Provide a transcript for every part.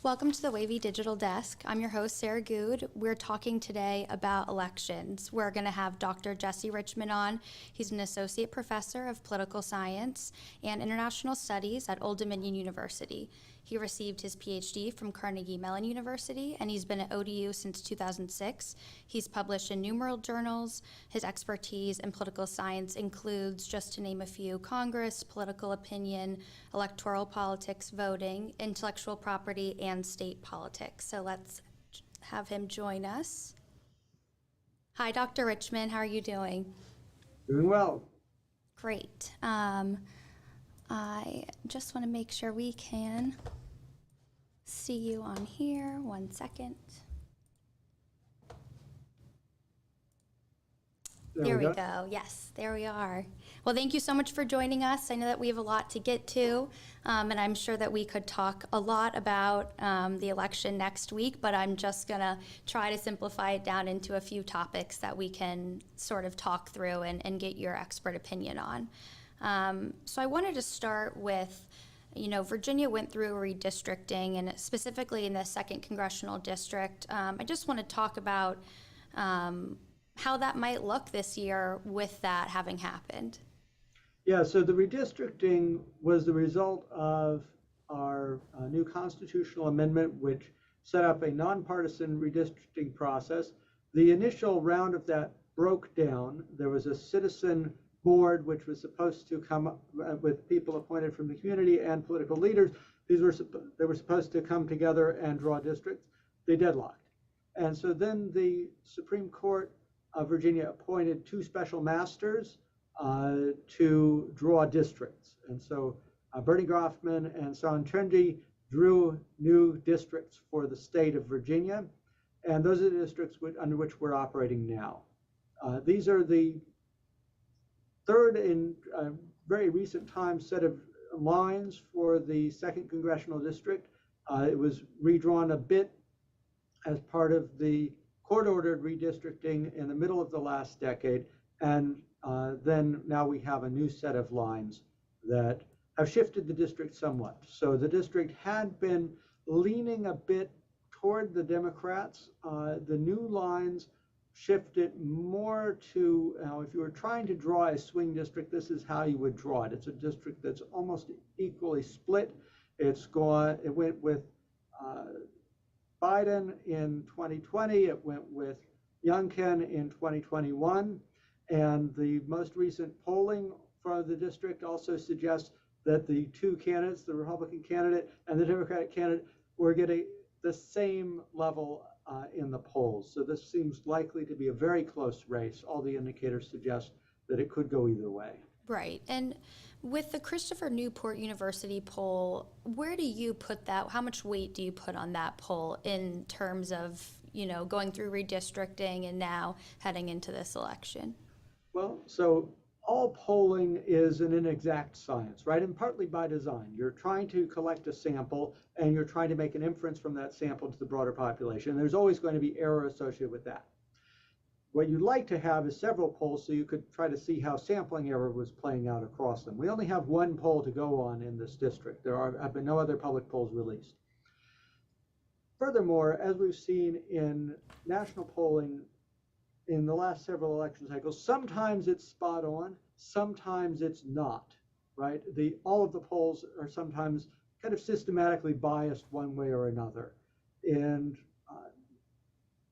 Welcome to the WAVY Digital Desk. I'm your host, Sarah Good. We're talking today about elections. We're going to have Dr. Jesse Richman on. He's an associate professor of political science and international studies at Old Dominion University. He received his PhD from Carnegie Mellon University, and he's been at ODU since 2006. He's published in numerous journals. His expertise in political science includes, just to name a few, Congress, political opinion, electoral politics, voting, intellectual property, and state politics. So let's have him join us. Hi, Dr. Richman. How are you doing? Doing well. Great. I just want to make sure we can see you on here. 1 second. There we go. Yes, there we are. Well, thank you so much for joining us. I know that we have a lot to get to, and I'm sure that we could talk a lot about the election next week, but I'm just going to try to simplify it down into a few topics that we can sort of talk through and get your expert opinion on. So I wanted to start with, Virginia went through redistricting, and specifically in the 2nd Congressional District. I just want to talk about how that might look this year with that having happened. Yeah, so the redistricting was the result of our new constitutional amendment, which set up a nonpartisan redistricting process. The initial round of that broke down. There was a citizen board which was supposed to come up with people appointed from the community and political leaders. They were supposed to come together and draw districts. They deadlocked. And so then the Supreme Court of Virginia appointed 2 special masters to draw districts. And so Bernie Groffman and Son Trendy drew new districts for the state of Virginia. And those are the districts under which we're operating now. These are the third in very recent times set of lines for the 2nd Congressional District. It was redrawn a bit as part of the court-ordered redistricting in the middle of the last decade, and then now we have a new set of lines that have shifted the district somewhat. So the district had been leaning a bit toward the Democrats. The new lines shifted more to, if you were trying to draw a swing district, this is how you would draw it. It's a district that's almost equally split. It went with Biden in 2020, it went with Youngkin in 2021, and the most recent polling for the district also suggests that the 2 candidates, the Republican candidate and the Democratic candidate, were getting the same level in the polls. So this seems likely to be a very close race. All the indicators suggest that it could go either way. Right. And with the Christopher Newport University poll, where do you put that? How much weight do you put on that poll in terms of, going through redistricting and now heading into this election? Well, so all polling is an inexact science, right? And partly by design. You're trying to collect a sample and you're trying to make an inference from that sample to the broader population. There's always going to be error associated with that. What you'd like to have is several polls so you could try to see how sampling error was playing out across them. We only have 1 poll to go on in this district. There have been no other public polls released. Furthermore, as we've seen in national polling in the last several election cycles, sometimes it's spot on, sometimes it's not, right? All of the polls are sometimes kind of systematically biased one way or another. And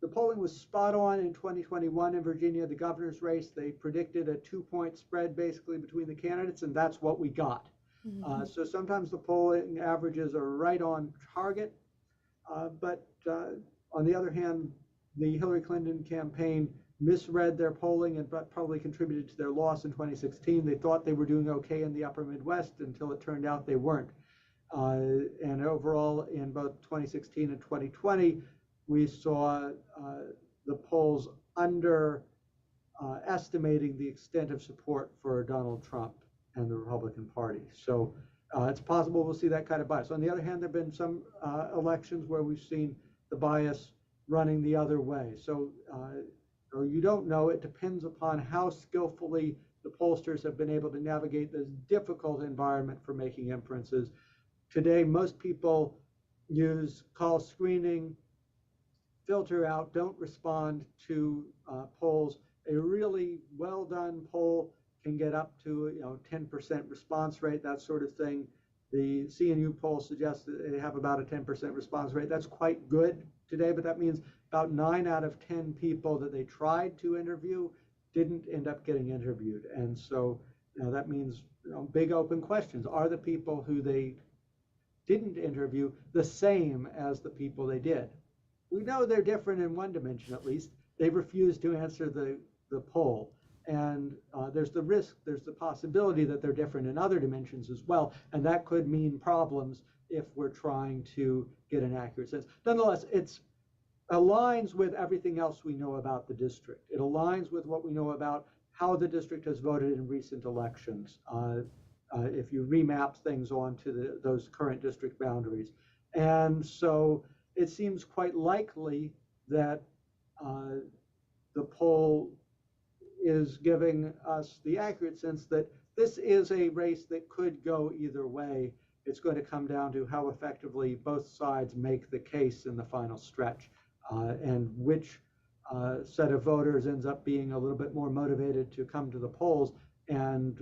the polling was spot on in 2021 in Virginia, the governor's race. They predicted a 2-point spread basically between the candidates, and that's what we got. Mm-hmm. So sometimes the polling averages are right on target, but on the other hand, the Hillary Clinton campaign misread their polling and probably contributed to their loss in 2016. They thought they were doing okay in the upper Midwest until it turned out they weren't. And overall, in both 2016 and 2020, we saw the polls estimating the extent of support for Donald Trump and the Republican Party. So it's possible we'll see that kind of bias. On the other hand, there have been some elections where we've seen the bias running the other way. So or you don't know, it depends upon how skillfully the pollsters have been able to navigate this difficult environment for making inferences. Today, most people use call screening, filter out, don't respond to polls. A really well done poll can get up to 10% response rate, that sort of thing. The CNU poll suggests that they have about a 10% response rate. That's quite good today, but that means about 9 out of 10 people that they tried to interview didn't end up getting interviewed. And so that means big open questions. Are the people who they didn't interview the same as the people they did? We know they're different in one dimension, at least. They refused to answer the poll. And there's the risk, there's the possibility that they're different in other dimensions as well. And that could mean problems if we're trying to get an accurate sense. Nonetheless, it aligns with everything else we know about the district. It aligns with what we know about how the district has voted in recent elections. If you remap things onto those current district boundaries. And so it seems quite likely that the poll is giving us the accurate sense that this is a race that could go either way. It's going to come down to how effectively both sides make the case in the final stretch, and which set of voters ends up being a little bit more motivated to come to the polls. And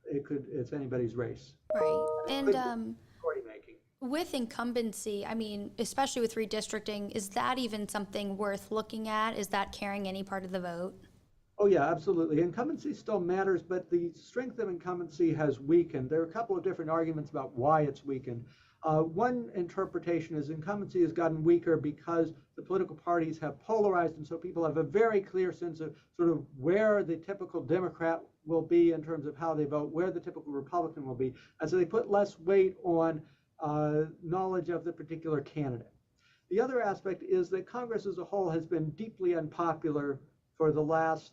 it's anybody's race. Right. And making. with incumbency, I mean, especially with redistricting, is that even something worth looking at? Is that carrying any part of the vote? Oh yeah, absolutely. Incumbency still matters, but the strength of incumbency has weakened. There are a couple of different arguments about why it's weakened. One interpretation is incumbency has gotten weaker because the political parties have polarized, and so people have a very clear sense of sort of where the typical Democrat will be in terms of how they vote, where the typical Republican will be, and so they put less weight on knowledge of the particular candidate. The other aspect is that Congress as a whole has been deeply unpopular for the last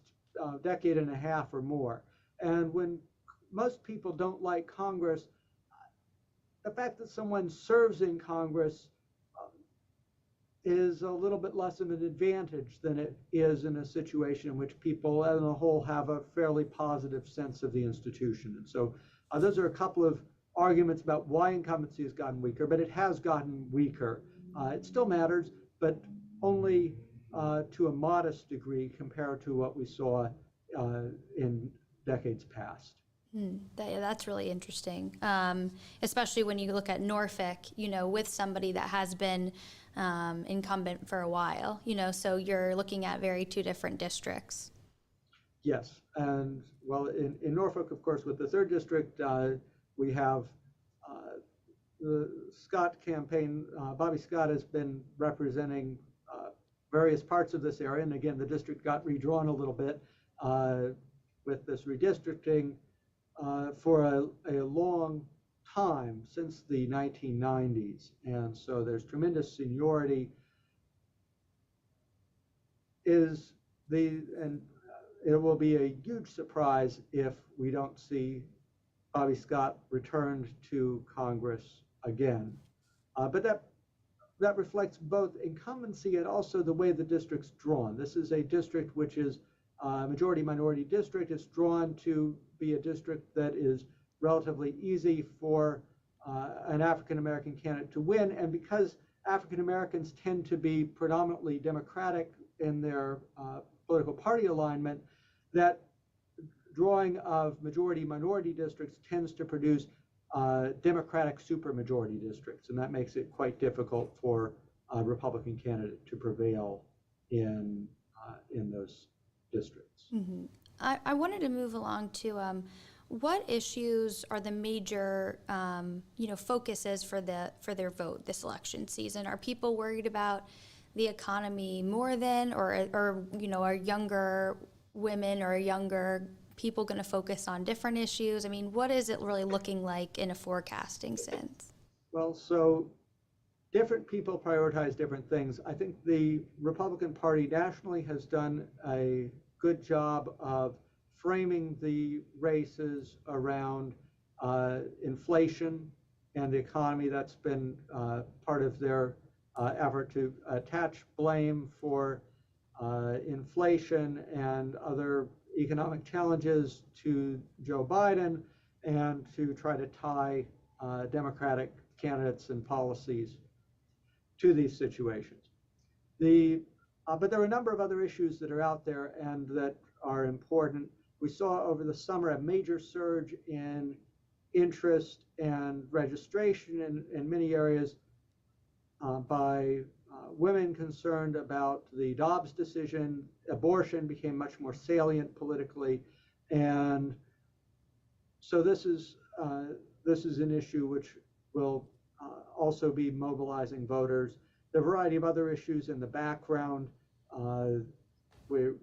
decade and a half or more. And when most people don't like Congress, the fact that someone serves in Congress is a little bit less of an advantage than it is in a situation in which people as a whole have a fairly positive sense of the institution. And so those are a couple of arguments about why incumbency has gotten weaker, but it has gotten weaker. It still matters, but only to a modest degree compared to what we saw in decades past. That's really interesting, especially when you look at Norfolk, with somebody that has been incumbent for a while, so you're looking at two different districts. Yes, and well, in Norfolk, of course, with the 3rd district, we have the Scott campaign. Bobby Scott has been representing various parts of this area, and again, the district got redrawn a little bit with this redistricting for a long time, since the 1990s, and so there's tremendous seniority. And it will be a huge surprise if we don't see Bobby Scott returned to Congress again. But that reflects both incumbency and also the way the district's drawn. This is a district which is a majority-minority district. It's drawn to be a district that is relatively easy for an African-American candidate to win. And because African-Americans tend to be predominantly Democratic in their political party alignment, that drawing of majority-minority districts tends to produce Democratic supermajority districts, and that makes it quite difficult for a Republican candidate to prevail in those districts. Mm-hmm. I wanted to move along to what issues are the major focuses for their vote this election season? Are people worried about the economy more than, or are younger women or younger people going to focus on different issues? I mean, what is it really looking like in a forecasting sense? Well, so different people prioritize different things. I think the Republican Party nationally has done a good job of framing the races around inflation and the economy. That's been part of their effort to attach blame for inflation and other economic challenges to Joe Biden, and to try to tie Democratic candidates and policies to these situations. But there are a number of other issues that are out there and that are important. We saw over the summer a major surge in interest and registration in many areas by women concerned about the Dobbs decision. Abortion became much more salient politically, and so this is an issue which will also be mobilizing voters. There are a variety of other issues in the background. Where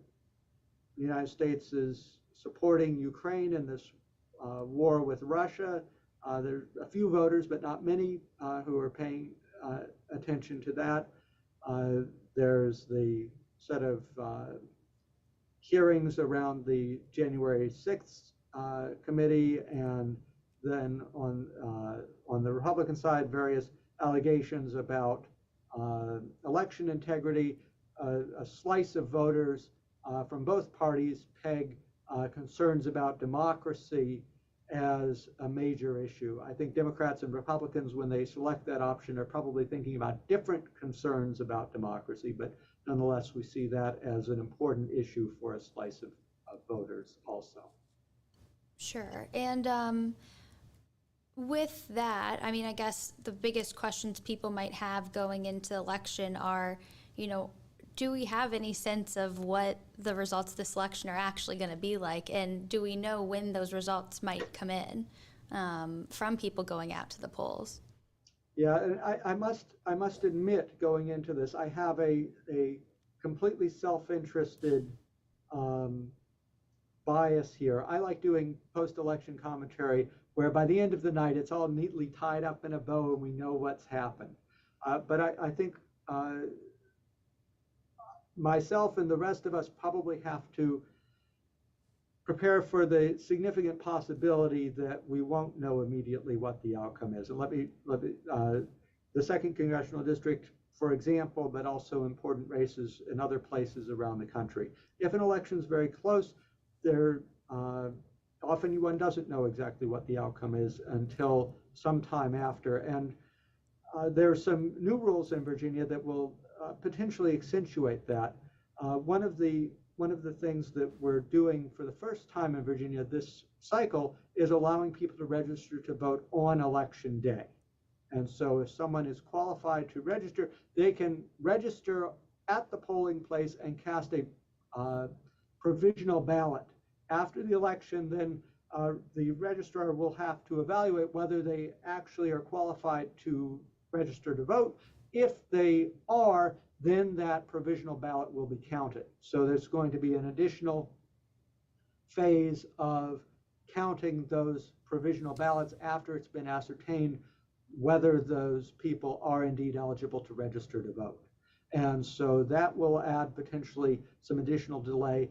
the United States is supporting Ukraine in this war with Russia. There are a few voters, but not many, who are paying attention to that. There's the set of hearings around the January 6th committee, and then on the Republican side, various allegations about election integrity. A slice of voters from both parties peg concerns about democracy as a major issue. I think Democrats and Republicans, when they select that option, are probably thinking about different concerns about democracy, but nonetheless, we see that as an important issue for a slice of voters also. Sure. And with that, I mean, I guess the biggest questions people might have going into the election are, do we have any sense of what the results of this election are actually going to be like? And do we know when those results might come in from people going out to the polls? Yeah, and I must admit, going into this, I have a completely self-interested bias here. I like doing post-election commentary where by the end of the night, it's all neatly tied up in a bow and we know what's happened. But I think myself and the rest of us probably have to prepare for the significant possibility that we won't know immediately what the outcome is. And let me the second congressional district, for example, but also important races in other places around the country. If an election is very close, often one doesn't know exactly what the outcome is until some time after. And there are some new rules in Virginia that will potentially accentuate that. One of the things that we're doing for the first time in Virginia this cycle is allowing people to register to vote on election day. And so if someone is qualified to register, they can register at the polling place and cast a provisional ballot. After the election, then the registrar will have to evaluate whether they actually are qualified to register to vote. If they are, then that provisional ballot will be counted. So there's going to be an additional phase of counting those provisional ballots after it's been ascertained whether those people are indeed eligible to register to vote. And so that will add potentially some additional delay.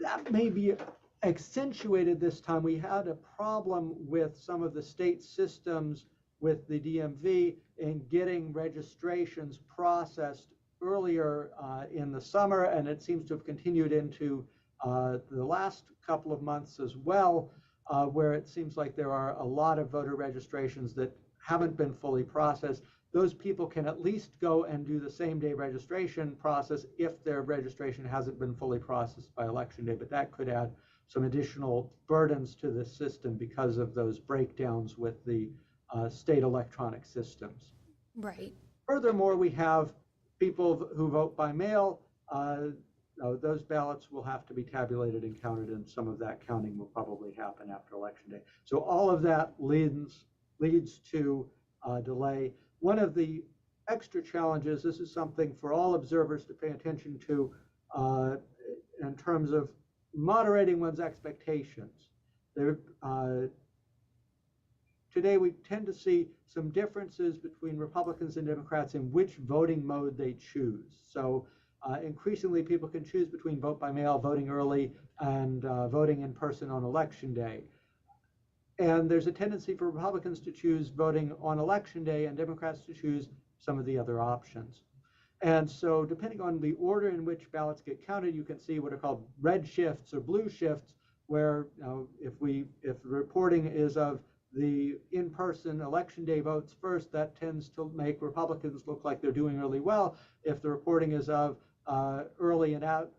That may be accentuated this time. We had a problem with some of the state systems with the DMV in getting registrations processed earlier in the summer, and it seems to have continued into the last couple of months as well, where it seems like there are a lot of voter registrations that haven't been fully processed. Those people can at least go and do the same-day registration process if their registration hasn't been fully processed by Election Day, but that could add some additional burdens to the system because of those breakdowns with the state electronic systems. Right. Furthermore, we have people who vote by mail. Those ballots will have to be tabulated and counted, and some of that counting will probably happen after Election Day. So all of that leads to delay. One of the extra challenges, this is something for all observers to pay attention to in terms of moderating one's expectations. Today, we tend to see some differences between Republicans and Democrats in which voting mode they choose. So increasingly, people can choose between vote by mail, voting early, and voting in person on Election Day. And there's a tendency for Republicans to choose voting on Election Day and Democrats to choose some of the other options. And so depending on the order in which ballots get counted, you can see what are called red shifts or blue shifts, where if the reporting is of the in-person election day votes first, that tends to make Republicans look like they're doing really well. If the reporting is of early and out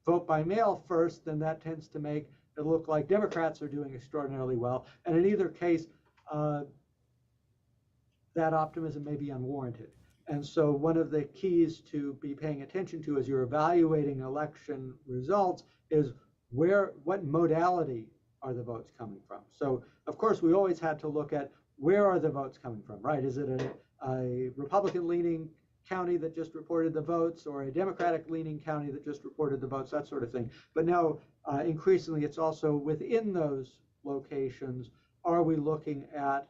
vote by mail first, then that tends to make it look like Democrats are doing extraordinarily well. And in either case, that optimism may be unwarranted. And so one of the keys to be paying attention to as you're evaluating election results is what modality are the votes coming from? So of course we always had to look at where are the votes coming from, right? Is it a Republican-leaning county that just reported the votes, or a Democratic-leaning county that just reported the votes, that sort of thing. But now increasingly it's also within those locations, are we looking at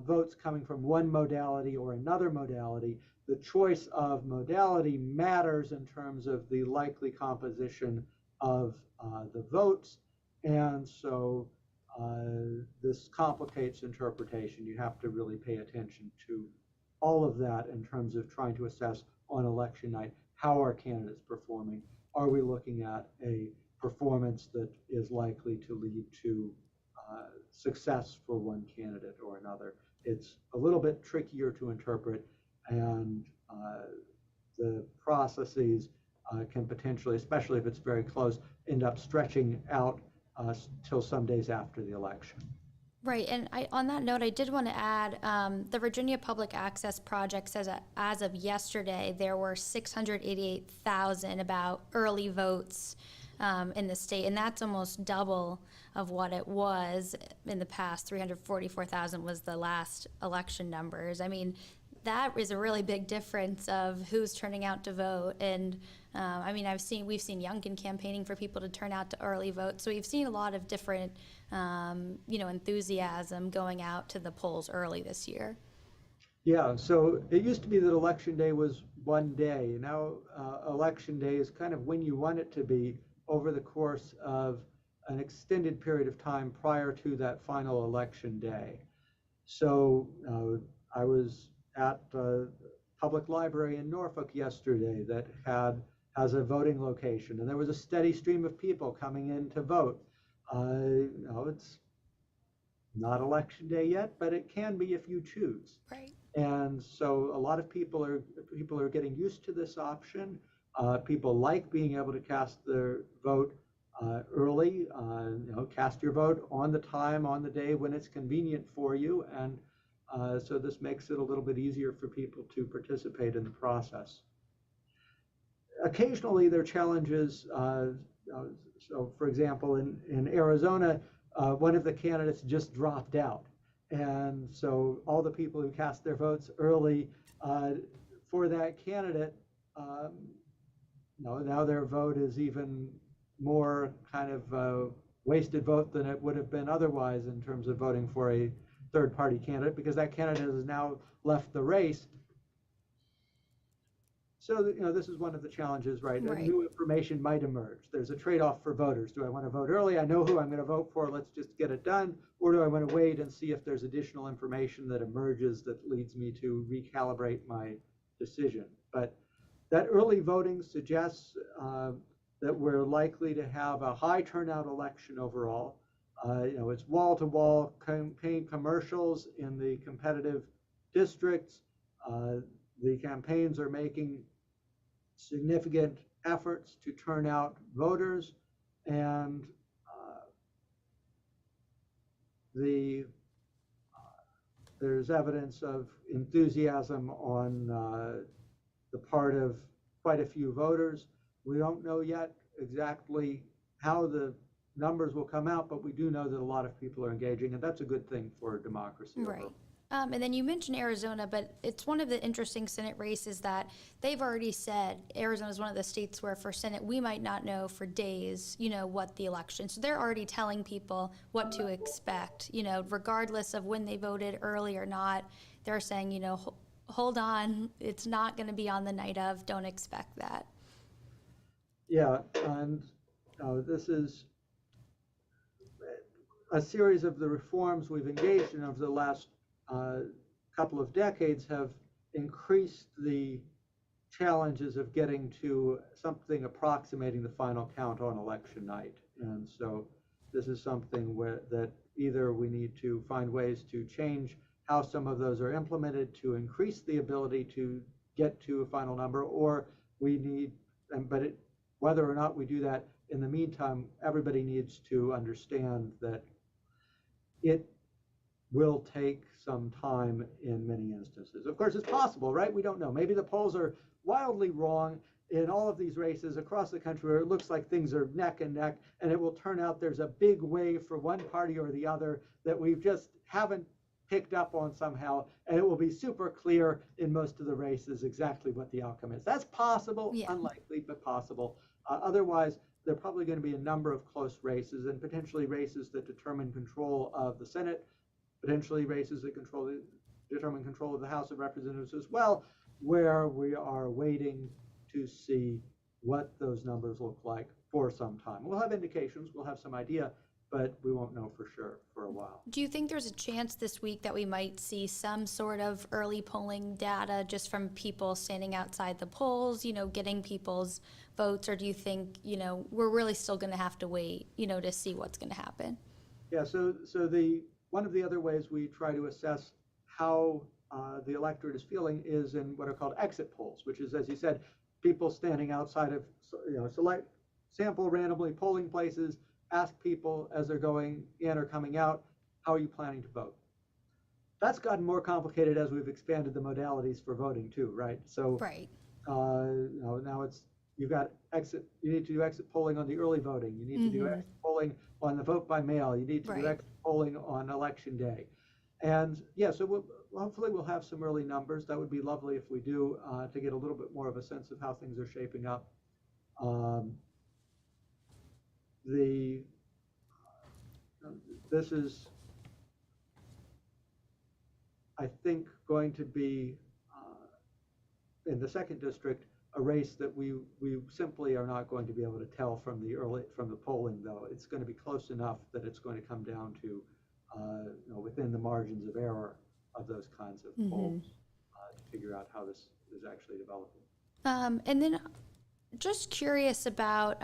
votes coming from one modality or another modality? The choice of modality matters in terms of the likely composition of the votes, and so this complicates interpretation. You have to really pay attention to all of that in terms of trying to assess on election night, how are candidates performing? Are we looking at a performance that is likely to lead to success for one candidate or another? It's a little bit trickier to interpret, and the processes can potentially, especially if it's very close, end up stretching out till some days after the election. Right, and on that note, I did want to add, the Virginia Public Access Project says that as of yesterday, there were 688,000 about early votes in the state, and that's almost double of what it was in the past. 344,000 was the last election numbers. I mean, that is a really big difference of who's turning out to vote. And I mean, we've seen Youngkin campaigning for people to turn out to early vote. So we've seen a lot of different, enthusiasm going out to the polls early this year. Yeah, so it used to be that election day was one day. Now election day is kind of when you want it to be over the course of an extended period of time prior to that final election day. So I was at a public library in Norfolk yesterday that has a voting location, and there was a steady stream of people coming in to vote. It's not election day yet, but it can be if you choose. Right. And so a lot of people are getting used to this option. People like being able to cast their vote early. Cast your vote on the time, on the day when it's convenient for you, and so this makes it a little bit easier for people to participate in the process. Occasionally there are challenges. So for example, in Arizona, one of the candidates just dropped out. And so all the people who cast their votes early for that candidate, now their vote is even more kind of wasted vote than it would have been otherwise in terms of voting for a third-party candidate, because that candidate has now left the race. So this is one of the challenges, right? Right. New information might emerge. There's a trade-off for voters. Do I want to vote early? I know who I'm going to vote for. Let's just get it done. Or do I want to wait and see if there's additional information that emerges that leads me to recalibrate my decision? But that early voting suggests that we're likely to have a high turnout election overall. It's wall-to-wall campaign commercials in the competitive districts. The campaigns are making significant efforts to turn out voters, and there's evidence of enthusiasm on the part of quite a few voters. We don't know yet exactly how the numbers will come out, but we do know that a lot of people are engaging, and that's a good thing for democracy. Right. And then you mentioned Arizona, but it's one of the interesting Senate races that they've already said Arizona is one of the states where for Senate we might not know for days, what the election. So they're already telling people what to expect, regardless of when they voted early or not. They're saying, hold on, it's not going to be on the night of. Don't expect that. Yeah, and this is a series of the reforms we've engaged in over the last couple of decades have increased the challenges of getting to something approximating the final count on election night. And so this is something that either we need to find ways to change how some of those are implemented to increase the ability to get to a final number, or we need, whether or not we do that, in the meantime, everybody needs to understand that it will take some time in many instances. Of course, it's possible, right? We don't know. Maybe the polls are wildly wrong in all of these races across the country where it looks like things are neck and neck, and it will turn out there's a big wave for one party or the other that we just haven't picked up on somehow, and it will be super clear in most of the races exactly what the outcome is. That's possible, Yeah. unlikely, but possible. Otherwise, there are probably going to be a number of close races, and potentially races that determine control of the Senate, potentially races that determine control of the House of Representatives as well, where we are waiting to see what those numbers look like for some time. We'll have indications, we'll have some idea, but we won't know for sure for a while. Do you think there's a chance this week that we might see some sort of early polling data just from people standing outside the polls, getting people's votes, or do you think, we're really still going to have to wait, to see what's going to happen? Yeah, so one of the other ways we try to assess how the electorate is feeling is in what are called exit polls, which is, as you said, people standing outside of, select, sample randomly polling places, ask people as they're going in or coming out, how are you planning to vote? That's gotten more complicated as we've expanded the modalities for voting too, right? So, Right. Now you need to do exit polling on the early voting. You need to do exit polling on the vote by mail. You need to do exit polling on election day. And yeah, so hopefully we'll have some early numbers. That would be lovely if we do, to get a little bit more of a sense of how things are shaping up. This is, I think, going to be, in the second district, a race that we simply are not going to be able to tell from the polling, though. It's going to be close enough that it's going to come down to within the margins of error of those kinds of polls to figure out how this is actually developing. And then just curious about,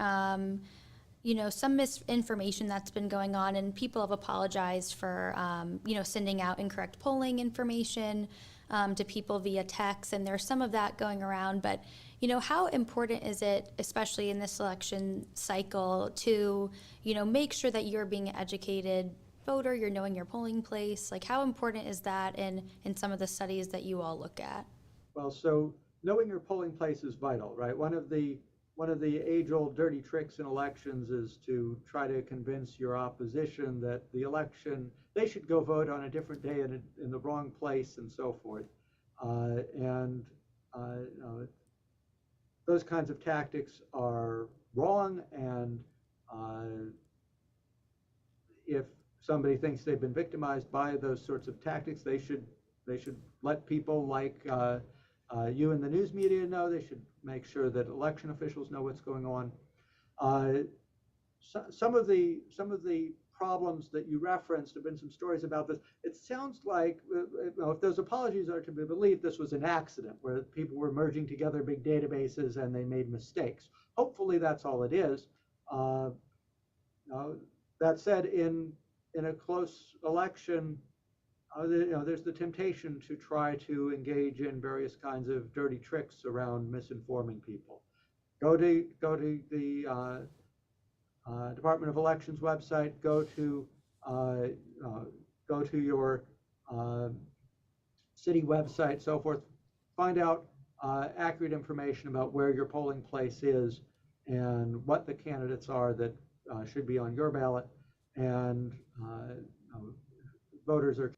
some misinformation that's been going on, and people have apologized for, sending out incorrect polling information to people via text, and there's some of that going around. But, how important is it, especially in this election cycle, to, make sure that you're being an educated voter, you're knowing your polling place? Like, how important is that in some of the studies that you all look at? Well, so knowing your polling place is vital, right? One of the age-old dirty tricks in elections is to try to convince your opposition that the election, they should go vote on a different day in the wrong place and so forth. Those kinds of tactics are wrong, and if somebody thinks they've been victimized by those sorts of tactics, they should let people like you in the news media know. They should make sure that election officials know what's going on. Some of the problems that you referenced, have been some stories about this. It sounds like, if those apologies are to be believed, this was an accident where people were merging together big databases and they made mistakes. Hopefully that's all it is. That said, in a close election, there's the temptation to try to engage in various kinds of dirty tricks around misinforming people. Go to the Department of Elections website. Go to your city website, so forth. Find out accurate information about where your polling place is and what the candidates are that should be on your ballot, and voters are.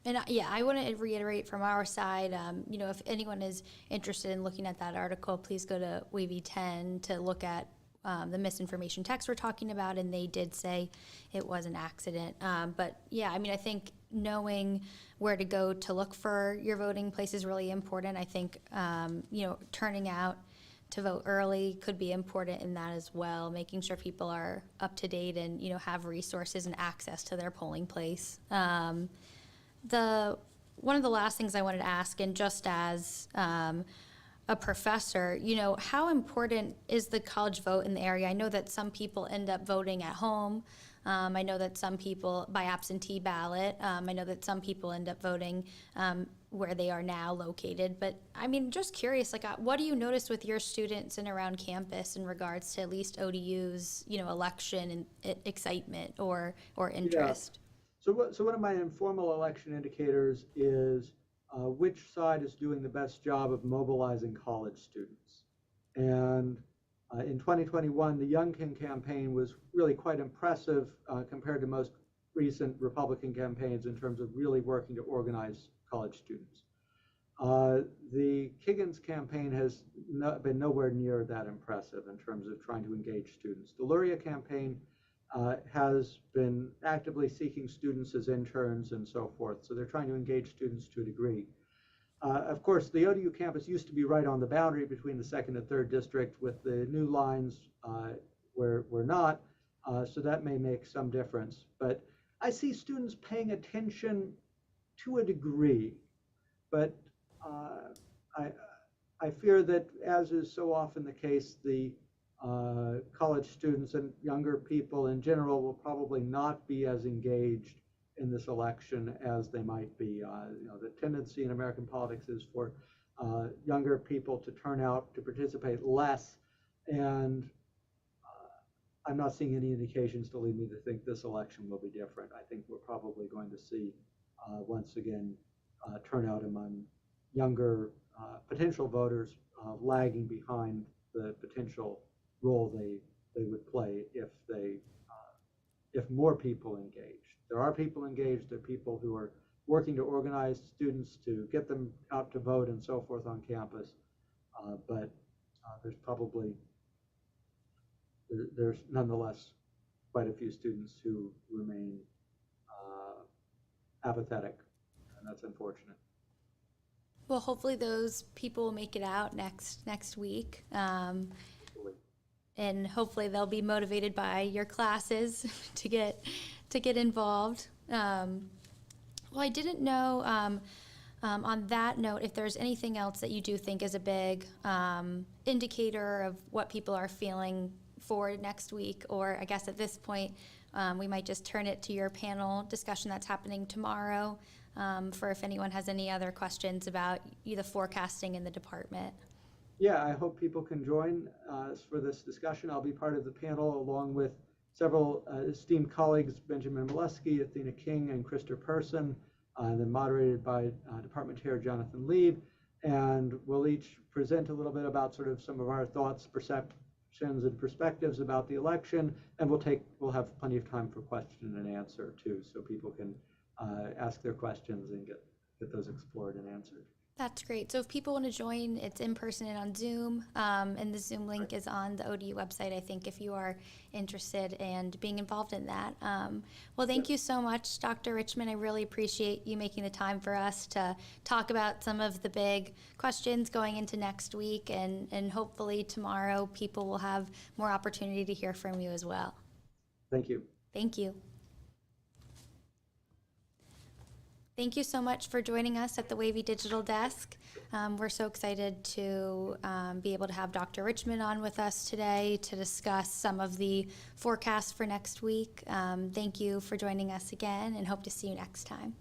And I want to reiterate from our side, if anyone is interested in looking at that article, please go to WAVY 10 to look at the misinformation text we're talking about, and they did say it was an accident. But yeah, I think knowing where to go to look for your voting place is really important. I think, turning out to vote early could be important in that as well, making sure people are up to date and, have resources and access to their polling place. One of the last things I wanted to ask, and just as a professor, how important is the college vote in the area? I know that some people end up voting at home, I know that some people, by absentee ballot, I know that some people end up voting where they are now located. But I mean, just curious, like, what do you notice with your students and around campus in regards to at least ODU's, election and excitement or interest? So one of my informal election indicators is which side is doing the best job of mobilizing college students. And in 2021, the Youngkin campaign was really quite impressive compared to most recent Republican campaigns in terms of really working to organize college students. The Kiggins campaign has been nowhere near that impressive in terms of trying to engage students. The Luria campaign has been actively seeking students as interns and so forth. So they're trying to engage students to a degree. Of course, the ODU campus used to be right on the boundary between the 2nd and 3rd district. With the new lines, we're not, so that may make some difference. But I see students paying attention to a degree, but I fear that, as is so often the case, the college students and younger people in general will probably not be as engaged in this election as they might be. The tendency in American politics is for younger people to turn out to participate less, and I'm not seeing any indications to lead me to think this election will be different. I think we're probably going to see once again turnout among younger potential voters lagging behind the potential role they would play if more people engaged. There are people engaged. There are people who are working to organize students to get them out to vote and so forth on campus. But there's nonetheless quite a few students who remain apathetic, and that's unfortunate. Well, hopefully those people will make it out next week. And hopefully they'll be motivated by your classes to get involved. Well, I didn't know, on that note, if there's anything else that you do think is a big indicator of what people are feeling for next week, or I guess at this point, we might just turn it to your panel discussion that's happening tomorrow for if anyone has any other questions about the forecasting in the department. Yeah, I hope people can join us for this discussion. I'll be part of the panel along with several esteemed colleagues, Benjamin Molesky, Athena King, and Krister Person, and then moderated by Department Chair Jonathan Lieb. And we'll each present a little bit about sort of some of our thoughts, perceptions, and perspectives about the election. And we'll have plenty of time for question and answer too, so people can ask their questions and get those explored and answered. That's great. So if people want to join, it's in person and on Zoom, and the Zoom link is on the ODU website, I think, if you are interested in being involved in that. Well, thank you so much, Dr. Richman. I really appreciate you making the time for us to talk about some of the big questions going into next week, and hopefully tomorrow people will have more opportunity to hear from you as well. Thank you. Thank you. Thank you so much for joining us at the WAVY Digital Desk. We're so excited to be able to have Dr. Richman on with us today to discuss some of the forecasts for next week. Thank you for joining us again, and hope to see you next time.